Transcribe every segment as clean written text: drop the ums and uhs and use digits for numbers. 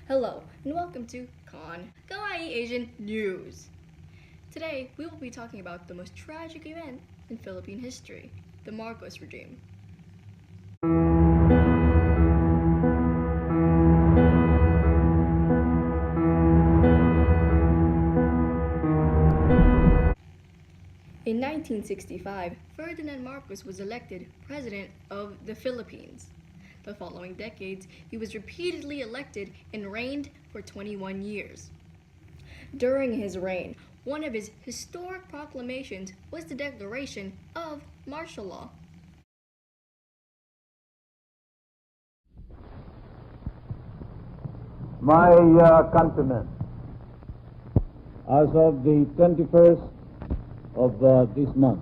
Hello, and welcome to Kawaii Asian News. Today, we will be talking about the most tragic event in Philippine history, the Marcos regime. In 1965, Ferdinand Marcos was elected President of the Philippines. The following decades, he was repeatedly elected and reigned for 21 years. During his reign, one of his historic proclamations was the declaration of martial law. My countrymen, as of the 21st of this month,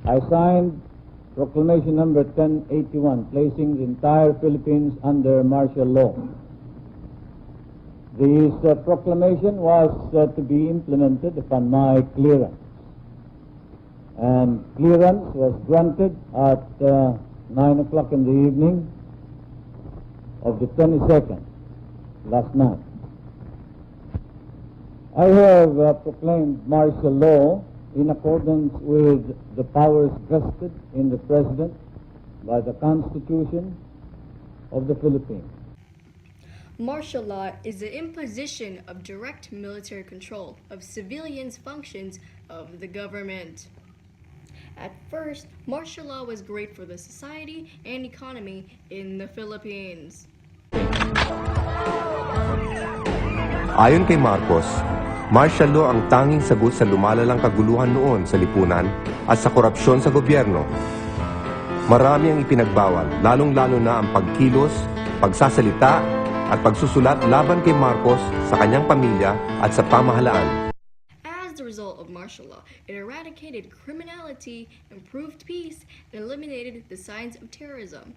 I signed Proclamation number 1081, placing the entire Philippines under martial law. This proclamation was to be implemented upon my clearance, and clearance was granted at 9 o'clock in the evening of the 22nd, last night. I have proclaimed martial law in accordance with the powers vested in the President by the Constitution of the Philippines. Martial law is the imposition of direct military control of civilians' functions of the government. At first, martial law was great for the society and economy in the Philippines. Ayon kay Marcos, martial law ang tanging sagot sa lumalalang kaguluhan noon sa lipunan at sa korupsyon sa gobyerno. Marami ang ipinagbawal, lalong-lalo na ang pagkilos, pagsasalita at pagsusulat laban kay Marcos sa kanyang pamilya at sa pamahalaan. As a result of martial law, it eradicated criminality, improved peace, and eliminated the signs of terrorism.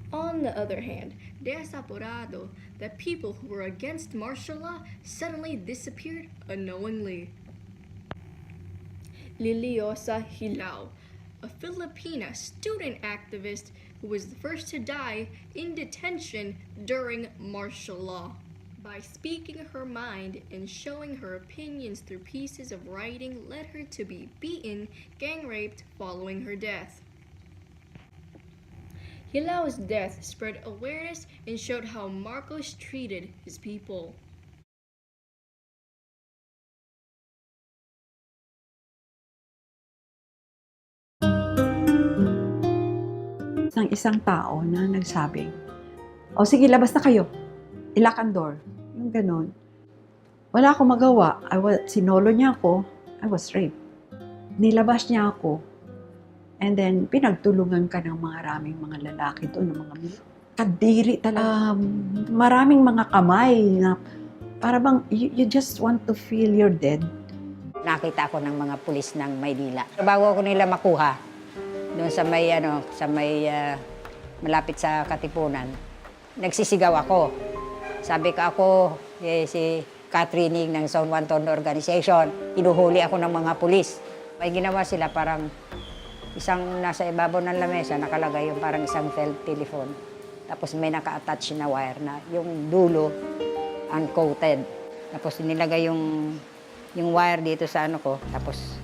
On the other hand, desaporado, the people who were against martial law suddenly disappeared unknowingly. Liliosa Hilao, a Filipina student activist who was the first to die in detention during martial law. By speaking her mind and showing her opinions through pieces of writing led her to be beaten, gang raped following her death. Hilao's death spread awareness and showed how Marcos treated his people. Ng isang tao na nagsabing, o sige, labas na kayo. Ilock ang door. Yung ganon. Wala akong magawa. Sinolo niya ako. I was raped. Nilabas niya ako. And then, pinagtulungan ka ng maraming mga lalaki doon, ng mga kadiri talaga. Maraming mga kamay na para bang you just want to feel you're dead. Nakita ko ng mga pulis ng Maynila. Bago ako nila makuha, doon sa may malapit sa Katipunan, nagsisigaw ako. Sabi ko ako, si Catherine ng Zone 1 Tondo Organization, hinuhuli ako ng mga pulis. May ginawa sila parang isang nasa ibabaw ng lamesa, nakalagay yung parang isang felt telephone. Tapos may naka-attach na wire na yung dulo uncoated. Tapos nilagay yung wire dito sa ko, tapos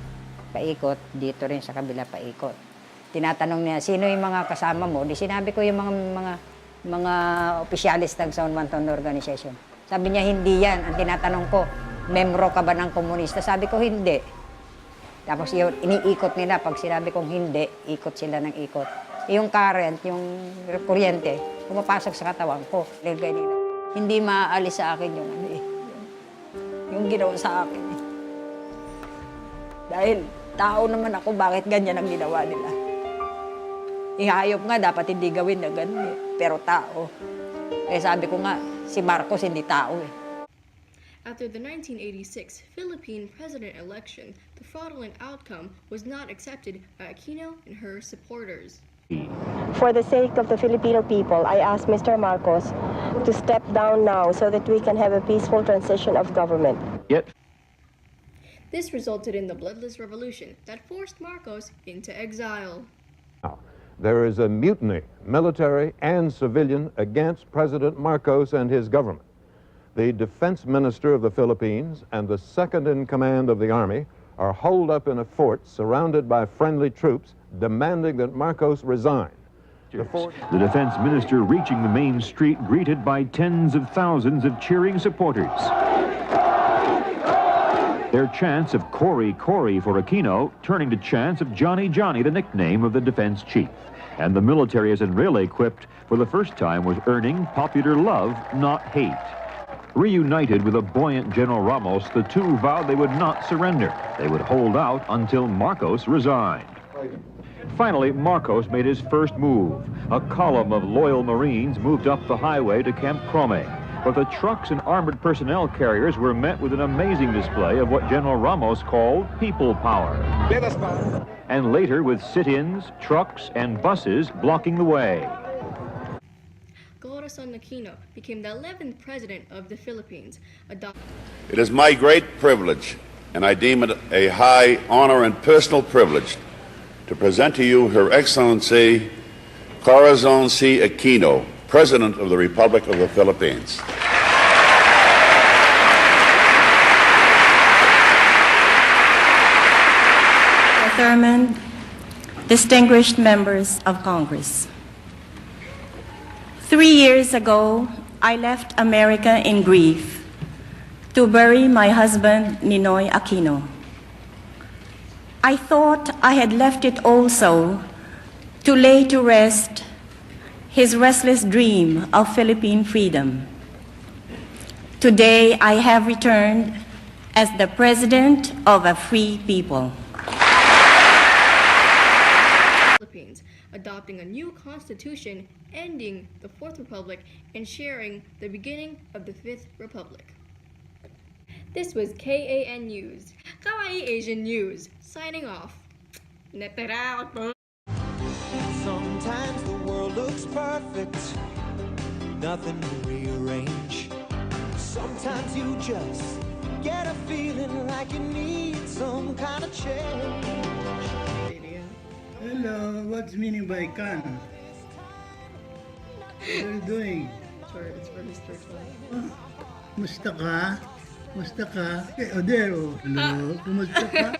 paikot, dito rin sa kabila paikot. Tinatanong niya, sino yung mga kasama mo? Di sinabi ko yung mga opisyalis ng Zone 1 Tondo Organization. Sabi niya, hindi yan. Ang tinatanong ko, membro ka ba ng komunista? Sabi ko, hindi. Tapos yun, iniikot nila. Pag sinabi kong hindi, ikot sila ng ikot. Yung current, yung kuryente, pumapasok sa katawan ko. Nilagay nila. Hindi maaalis sa akin yung ginawa sa akin. Dahil tao naman ako, bakit ganyan ang ginawa nila? Ihayop nga, dapat hindi gawin na ganun pero tao. Eh sabi ko nga, si Marcos hindi tao After the 1986 Philippine president election, the fraudulent outcome was not accepted by Aquino and her supporters. For the sake of the Filipino people, I ask Mr. Marcos to step down now so that we can have a peaceful transition of government. Yep. This resulted in the bloodless revolution that forced Marcos into exile. there is a mutiny, military and civilian, against President Marcos and his government. The defense minister of the Philippines and the second in command of the army are holed up in a fort surrounded by friendly troops demanding that Marcos resign. The defense minister reaching the main street greeted by tens of thousands of cheering supporters. Their chants of Cory, Cory for Aquino turning to chants of Johnny, Johnny, the nickname of the defense chief. And the military as in rail equipped for the first time was earning popular love, not hate. Reunited with a buoyant General Ramos, the two vowed they would not surrender. They would hold out until Marcos resigned. Finally, Marcos made his first move. A column of loyal Marines moved up the highway to Camp Crome. But the trucks and armored personnel carriers were met with an amazing display of what General Ramos called people power. And later with sit-ins, trucks, and buses blocking the way. Alessandra Aquino became the 11th president of the Philippines. It is my great privilege, and I deem it a high honor and personal privilege, to present to you Her Excellency Corazon C. Aquino, President of the Republic of the Philippines. Thurman, distinguished members of Congress. 3 years ago, I left America in grief to bury my husband, Ninoy Aquino. I thought I had left it also to lay to rest his restless dream of Philippine freedom. Today, I have returned as the president of a free people. Philippines, adopting a new constitution, ending the Fourth Republic, and sharing the beginning of the Fifth Republic. This was KAN News, Kawaii Asian News, signing off. Sometimes the world looks perfect, nothing to rearrange. Sometimes you just get a feeling like you need some kind of change. Hello, what's meaning by can? What are you doing? It's for Mr. Clay. Musta ka? Musta ka? Eh, Odero. Hello, kumusta ka?